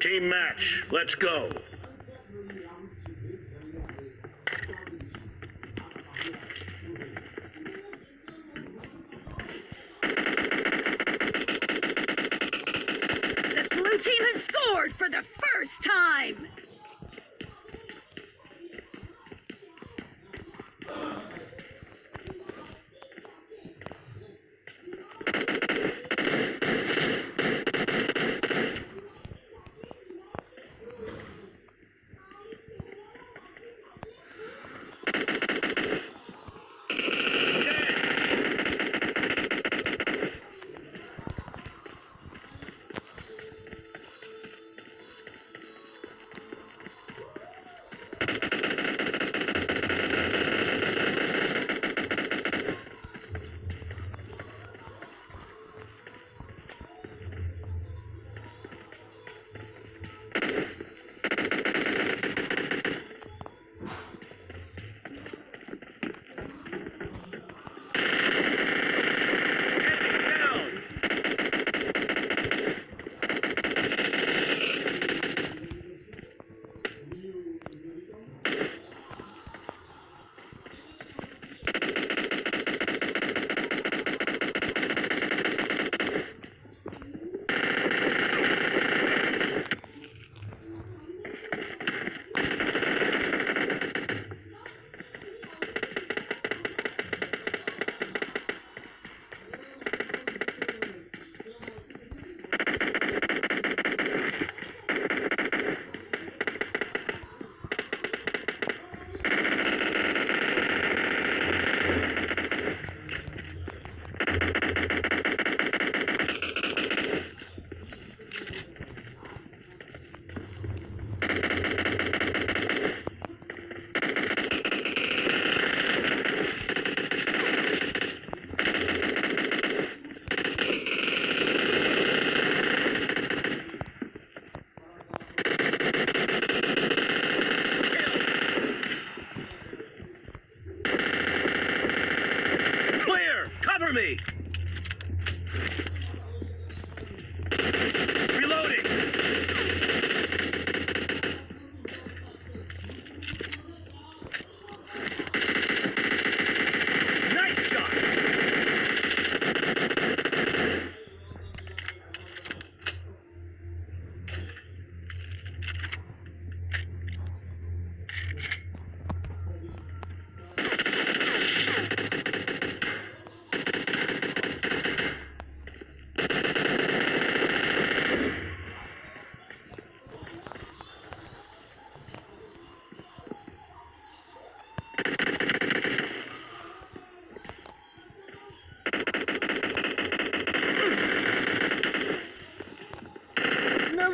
Team match. Let's go. The blue team has scored for the first time. Cover me! Reloading! Nice shot!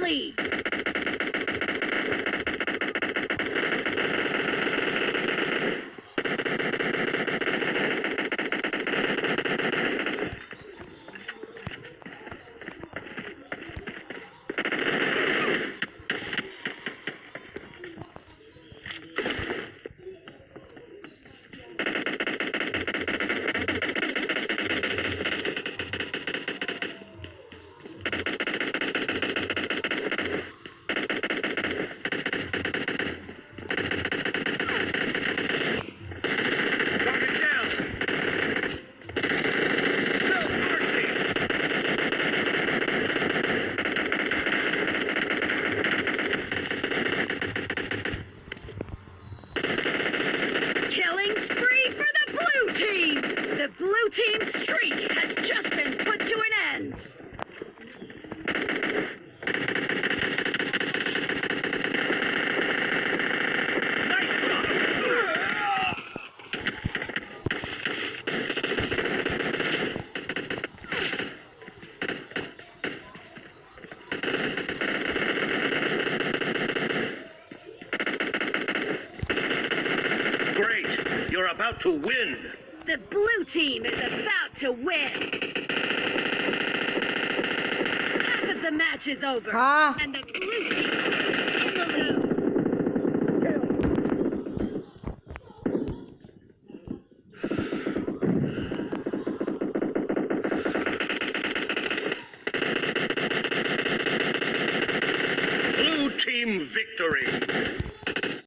Lead. The blue team's streak has just been put to an end. Great! You're about to win! The blue team is about to win. Half of the match is over, and the blue team is in the lead. Team victory.